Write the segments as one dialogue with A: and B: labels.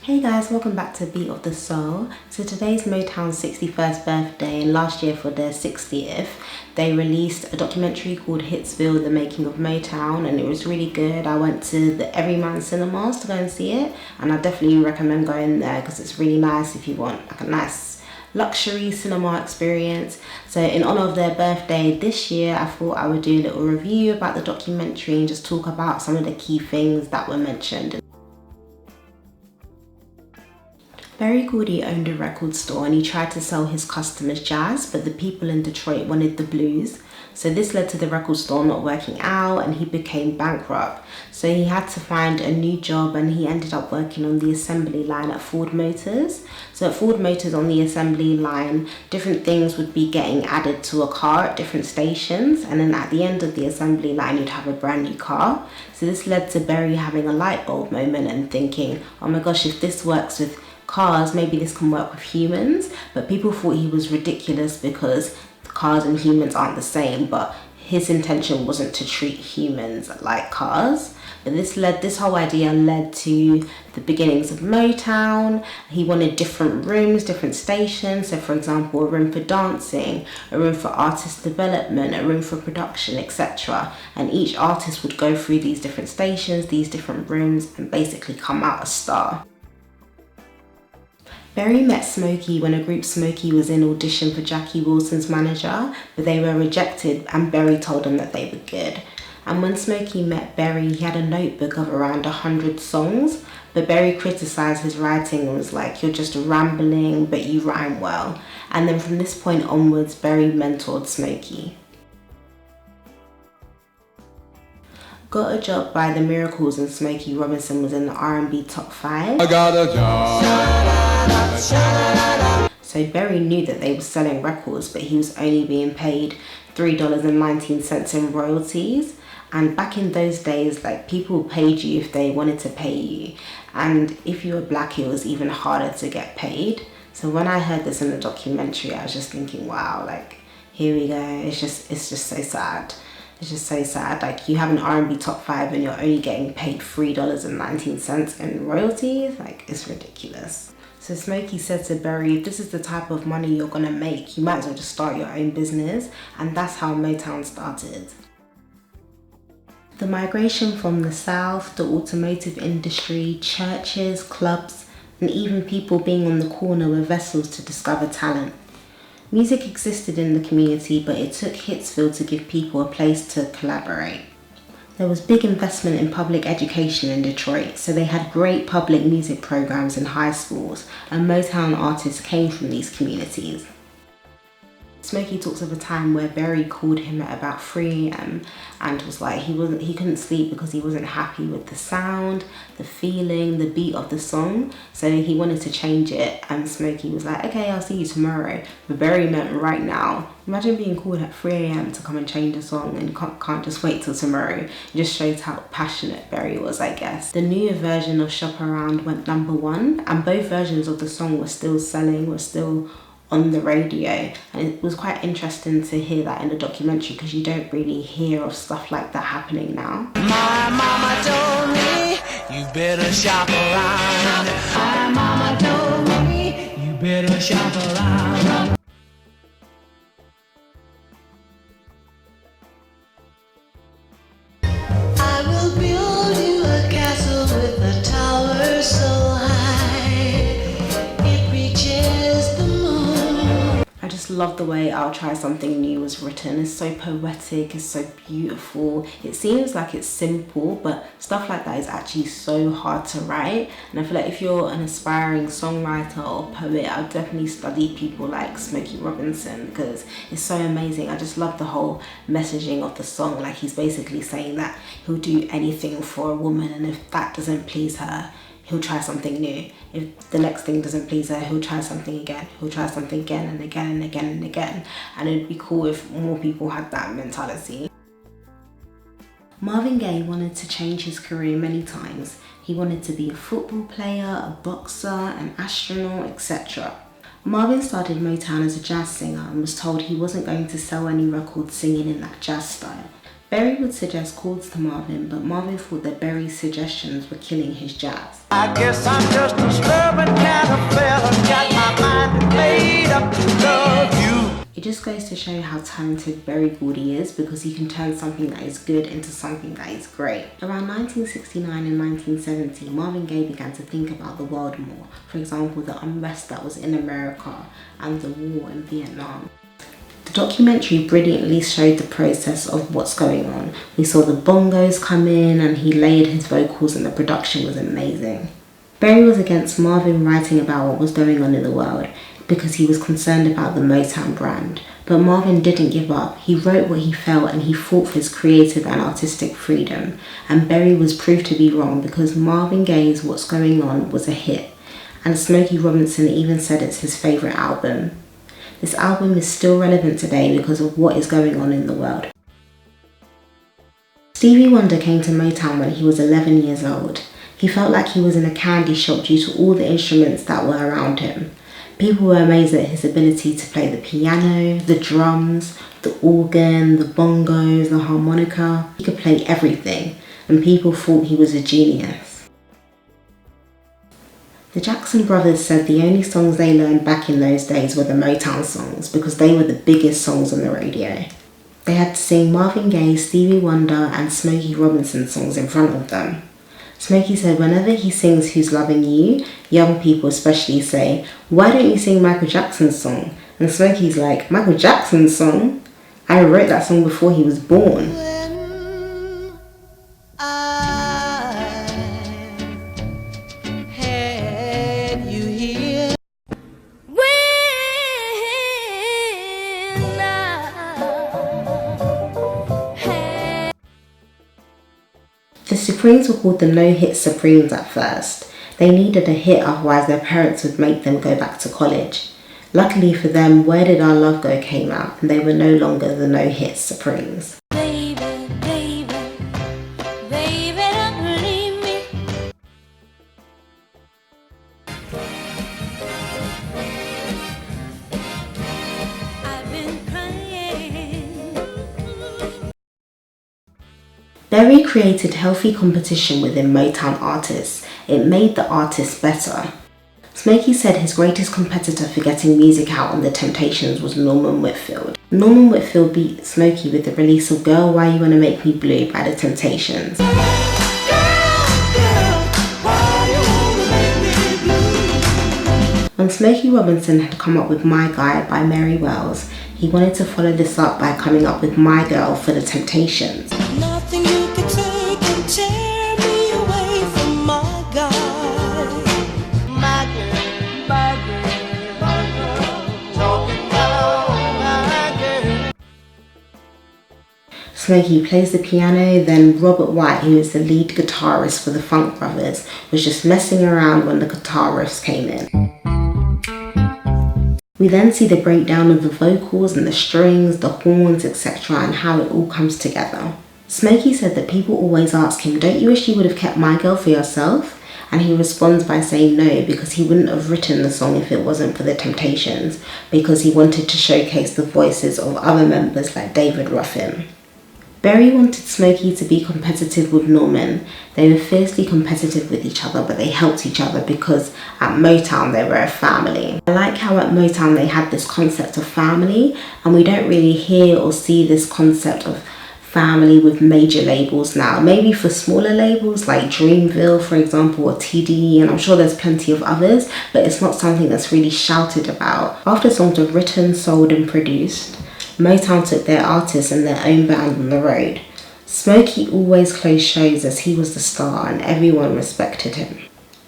A: Hey guys, welcome back to Beat of the Soul. So today's Motown's 61st birthday, and last year for their 60th, they released a documentary called Hitsville, The Making of Motown, and it was really good. I went to the Everyman Cinemas to go and see it, and I definitely recommend going there because it's really nice if you want like a nice luxury cinema experience. So in honor of their birthday this year, I thought I would do a little review about the documentary and just talk about some of the key things that were mentioned. Berry Gordy owned a record store and he tried to sell his customers jazz, but the people in Detroit wanted the blues. So this led to the record store not working out and he became bankrupt. So he had to find a new job and he ended up working on the assembly line at Ford Motors. So at Ford Motors on the assembly line, different things would be getting added to a car at different stations, and then at the end of the assembly line you'd have a brand new car. So this led to Berry having a light bulb moment and thinking, oh my gosh, if this works with cars, maybe this can work with humans. But people thought he was ridiculous because cars and humans aren't the same, but his intention wasn't to treat humans like cars. But this whole idea led to the beginnings of Motown. He wanted different rooms, different stations. So for example, a room for dancing, a room for artist development, a room for production, etc. And each artist would go through these different stations, these different rooms, and basically come out a star. Berry met Smokey when a group Smokey was in audition for Jackie Wilson's manager, but they were rejected and Berry told them that they were good. And when Smokey met Berry, he had a notebook of around 100 songs, but Berry criticised his writing and was like, you're just rambling, but you rhyme well. And then from this point onwards, Berry mentored Smokey. Got a Job by The Miracles and Smokey Robinson was in the R&B top 5. I got a job. So Berry knew that they were selling records, but he was only being paid $3.19 in royalties. And back in those days, like, people paid you if they wanted to pay you. And if you were black, it was even harder to get paid. So when I heard this in the documentary, I was just thinking, wow, like, here we go. It's just so sad. It's just so sad. Like, you have an R&B top 5 and you're only getting paid $3.19 in royalties. Like, it's ridiculous. So Smokey said to Berry, if this is the type of money you're gonna make, you might as well just start your own business. And that's how Motown started. The migration from the South, the automotive industry, churches, clubs, and even people being on the corner were vessels to discover talent. Music existed in the community, but it took Hitsville to give people a place to collaborate. There was big investment in public education in Detroit, so they had great public music programs in high schools, and Motown artists came from these communities. Smokey talks of a time where Berry called him at about 3 AM and was like he couldn't sleep because he wasn't happy with the sound, the feeling, the beat of the song. So he wanted to change it, and Smokey was like, okay, I'll see you tomorrow. But Berry meant right now. Imagine being called at 3 AM to come and change a song and you can't just wait till tomorrow. It just shows how passionate Berry was, I guess. The newer version of Shop Around went #1, and both versions of the song were still selling, were still on the radio, and it was quite interesting to hear that in the documentary because you don't really hear of stuff like that happening now.
B: My mama told me you better shop around. My mama told me you better shop around. I will build you a castle with a tower so high it reaches the moon.
A: I just love the way I'll Try Something New was written. It's so poetic, it's so beautiful. It seems like it's simple, but stuff like that is actually so hard to write. And I feel like if you're an aspiring songwriter or poet, I'll definitely study people like Smokey Robinson because it's so amazing. I just love the whole messaging of the song. Like, he's basically saying that he'll do anything for a woman, and if that doesn't please her, he'll try something new. If the next thing doesn't please her, he'll try something again. He'll try something again and again and again and again. And it'd be cool if more people had that mentality. Marvin Gaye wanted to change his career many times. He wanted to be a football player, a boxer, an astronaut, etc. Marvin started Motown as a jazz singer and was told he wasn't going to sell any records singing in that jazz style. Berry would suggest chords to Marvin, but Marvin thought that Berry's suggestions were killing his jazz.
B: I guess I'm just a
A: just goes to show how talented Berry Gordy is, because he can turn something that is good into something that is great. Around 1969 and 1970, Marvin Gaye began to think about the world more. For example, the unrest that was in America and the war in Vietnam. The documentary brilliantly showed the process of what's going on. We saw the bongos come in and he layered his vocals and the production was amazing. Berry was against Marvin writing about what was going on in the world because he was concerned about the Motown brand. But Marvin didn't give up. He wrote what he felt and he fought for his creative and artistic freedom. And Berry was proved to be wrong, because Marvin Gaye's What's Going On was a hit. And Smokey Robinson even said it's his favourite album. This album is still relevant today because of what is going on in the world. Stevie Wonder came to Motown when he was 11 years old. He felt like he was in a candy shop due to all the instruments that were around him. People were amazed at his ability to play the piano, the drums, the organ, the bongos, the harmonica. He could play everything, and people thought he was a genius. The Jackson brothers said the only songs they learned back in those days were the Motown songs, because they were the biggest songs on the radio. They had to sing Marvin Gaye, Stevie Wonder and Smokey Robinson songs in front of them. Smokey said whenever he sings Who's Loving You, young people especially say, "Why don't you sing Michael Jackson's song?" And Smokey's like, "Michael Jackson's song? I wrote that song before he was born."
B: When I had you here, when I had.
A: The Supremes were called the No-Hit Supremes at first. They needed a hit, otherwise their parents would make them go back to college. Luckily for them, Where Did Our Love Go came out and they were no longer the No-Hit Supremes.
B: Baby, baby, baby, don't leave me. I've been crying.
A: Berry created healthy competition within Motown artists. It made the artists better. Smokey said his greatest competitor for getting music out on The Temptations was Norman Whitfield. Norman Whitfield beat Smokey with the release of Girl, Why You Wanna Make Me Blue by The Temptations. When Smokey Robinson had come up with My Guy by Mary Wells, he wanted to follow this up by coming up with My Girl for The Temptations.
B: Nothing you can take can tear me away from my God. My girl, my girl, my girl, talking about my girl.
A: Smokey plays the piano, then Robert White, who is the lead guitarist for the Funk Brothers, was just messing around when the guitar riffs came in. We then see the breakdown of the vocals and the strings, the horns, etc., and how it all comes together. Smokey said that people always ask him, "Don't you wish you would have kept My Girl for yourself?" And he responds by saying no, because he wouldn't have written the song if it wasn't for the Temptations, because he wanted to showcase the voices of other members like David Ruffin. Berry wanted Smokey to be competitive with Norman. They were fiercely competitive with each other, but they helped each other because at Motown they were a family. I like how at Motown they had this concept of family, and we don't really hear or see this concept of family with major labels now. Maybe for smaller labels like Dreamville, for example, or TDE, and I'm sure there's plenty of others, but it's not something that's really shouted about. After songs were written, sold and produced, Motown took their artists and their own band on the road. Smokey always closed shows as he was the star and everyone respected him.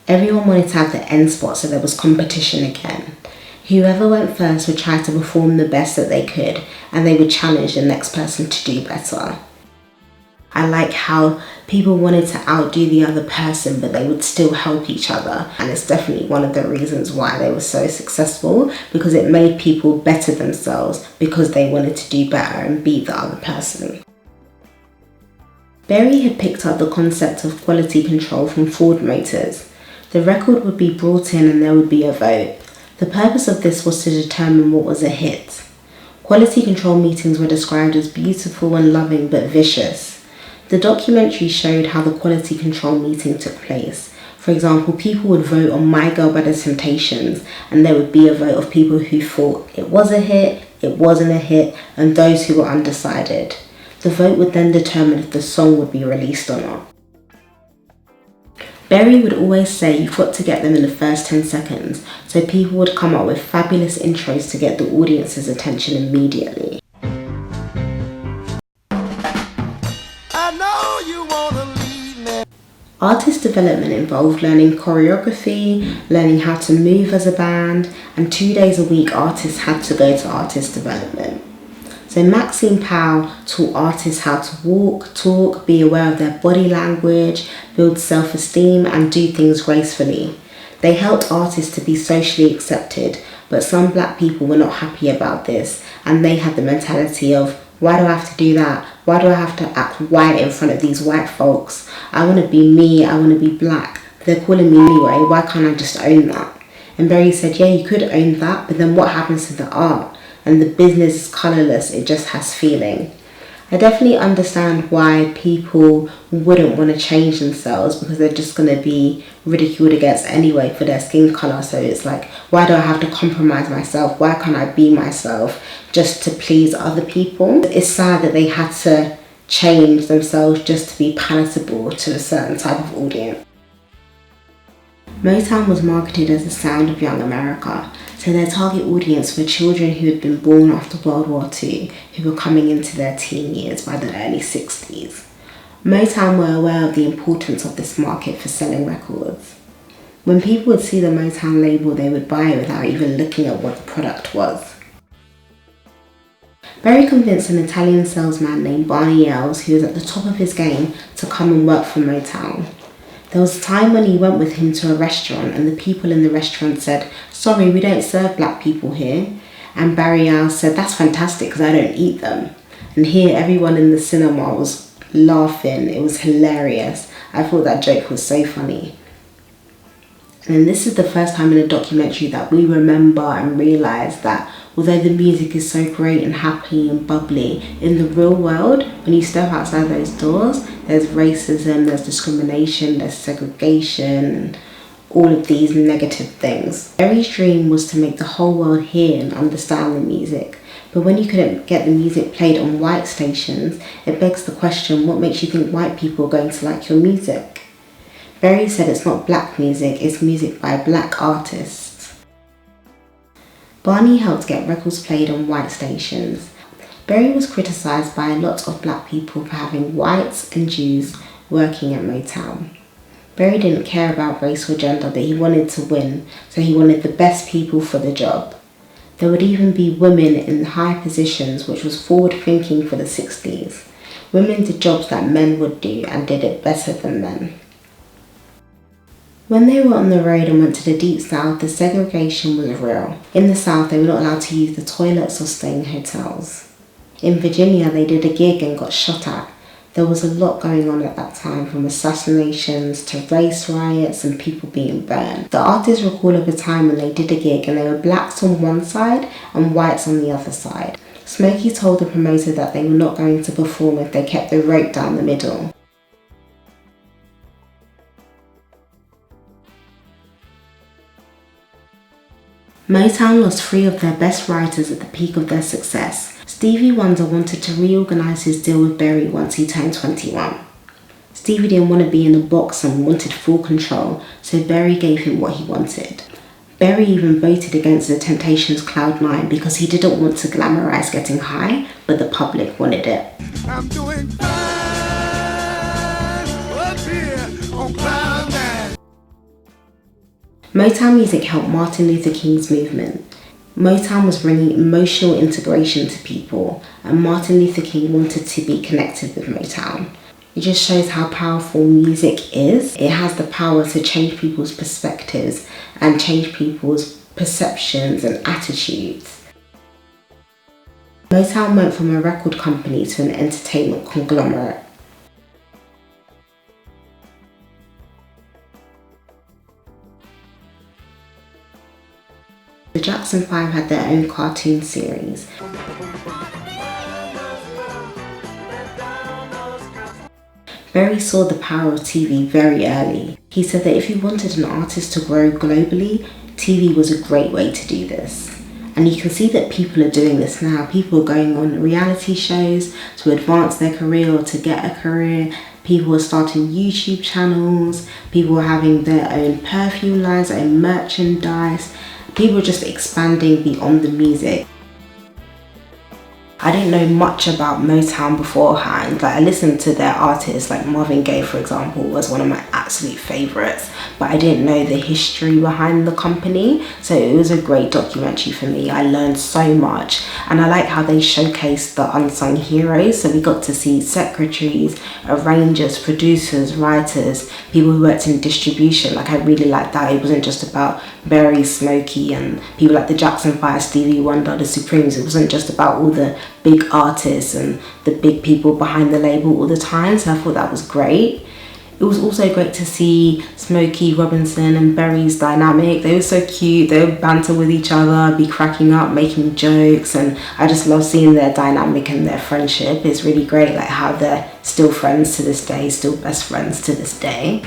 A: Everyone wanted to have the end spot, so there was competition again. Whoever went first would try to perform the best that they could, and they would challenge the next person to do better. I like how people wanted to outdo the other person, but they would still help each other. And it's definitely one of the reasons why they were so successful, because it made people better themselves because they wanted to do better and beat the other person. Berry had picked up the concept of quality control from Ford Motors. The record would be brought in and there would be a vote. The purpose of this was to determine what was a hit. Quality control meetings were described as beautiful and loving but vicious. The documentary showed how the quality control meeting took place. For example, people would vote on My Girl by The Temptations, and there would be a vote of people who thought it was a hit, it wasn't a hit, and those who were undecided. The vote would then determine if the song would be released or not. Berry would always say you've got to get them in the first 10 seconds, so people would come up with fabulous intros to get the audience's attention immediately.
B: I know you wanna leave me.
A: Artist development involved learning choreography, learning how to move as a band, and 2 days a week artists had to go to artist development. So Maxine Powell taught artists how to walk, talk, be aware of their body language, build self-esteem and do things gracefully. They helped artists to be socially accepted, but some black people were not happy about this, and they had the mentality of, why do I have to do that? Why do I have to act white in front of these white folks? I want to be me, I want to be black. They're calling me anyway, why can't I just own that? And Berry said, yeah, you could own that, but then what happens to the art? And the business is colourless, it just has feeling. I definitely understand why people wouldn't want to change themselves, because they're just going to be ridiculed against anyway for their skin colour. So it's like, why do I have to compromise myself? Why can't I be myself just to please other people? It's sad that they had to change themselves just to be palatable to a certain type of audience. Motown was marketed as the sound of young America, so their target audience were children who had been born after World War II, who were coming into their teen years by the early 60s. Motown were aware of the importance of this market for selling records. When people would see the Motown label, they would buy it without even looking at what the product was. Berry convinced an Italian salesman named Barney Ells, who was at the top of his game, to come and work for Motown. There was a time when he went with him to a restaurant and the people in the restaurant said, sorry, we don't serve black people here. And Barry Ells said, that's fantastic because I don't eat them. And here everyone in the cinema was laughing. It was hilarious. I thought that joke was so funny. And this is the first time in a documentary that we remember and realise that although the music is so great and happy and bubbly, in the real world, when you step outside those doors, there's racism, there's discrimination, there's segregation, and all of these negative things. Berry's dream was to make the whole world hear and understand the music. But when you couldn't get the music played on white stations, it begs the question, what makes you think white people are going to like your music? Berry said it's not black music, it's music by black artists. Barney helped get records played on white stations. Berry was criticised by a lot of black people for having whites and Jews working at Motown. Berry didn't care about race or gender, but he wanted to win, so he wanted the best people for the job. There would even be women in high positions, which was forward thinking for the 60s. Women did jobs that men would do and did it better than men. When they were on the road and went to the Deep South, the segregation was real. In the South, they were not allowed to use the toilets or stay in hotels. In Virginia, they did a gig and got shot at. There was a lot going on at that time, from assassinations to race riots and people being burned. The artists recall of a time when they did a gig and there were blacks on one side and whites on the other side. Smokey told the promoter that they were not going to perform if they kept the rope down the middle. Motown lost 3 of their best writers at the peak of their success. Stevie Wonder wanted to reorganise his deal with Berry once he turned 21. Stevie didn't want to be in a box and wanted full control, so Berry gave him what he wanted. Berry even voted against the Temptations' Cloud 9 because he didn't want to glamorise getting high, but the public wanted it.
B: I'm doing fine up here on Cloud 9.
A: Motown music helped Martin Luther King's movement. Motown was bringing emotional integration to people, and Martin Luther King wanted to be connected with Motown. It just shows how powerful music is. It has the power to change people's perspectives and change people's perceptions and attitudes. Motown went from a record company to an entertainment conglomerate. The Jackson 5 had their own cartoon series. Berry saw the power of TV very early. He said that if you wanted an artist to grow globally, TV was a great way to do this. And you can see that people are doing this now. People are going on reality shows to advance their career or to get a career. People are starting YouTube channels. People are having their own perfume lines, their own merchandise. People are just expanding beyond the music. I didn't know much about Motown beforehand. Like, I listened to their artists, like Marvin Gaye, for example, was one of my absolute favourites, but I didn't know the history behind the company. So it was a great documentary for me. I learned so much, and I like how they showcased the unsung heroes. So we got to see secretaries, arrangers, producers, writers, people who worked in distribution. Like, I really liked that it wasn't just about Berry, Smokey, and people like the Jackson 5, Stevie Wonder, the Supremes. It wasn't just about all the big artists and the big people behind the label all the time. So I thought that was great. It was also great to see Smokey, Robinson and Berry's dynamic. They were so cute. They would banter with each other, be cracking up, making jokes, and I just love seeing their dynamic and their friendship. It's really great, like how they're still friends to this day, still best friends to this day.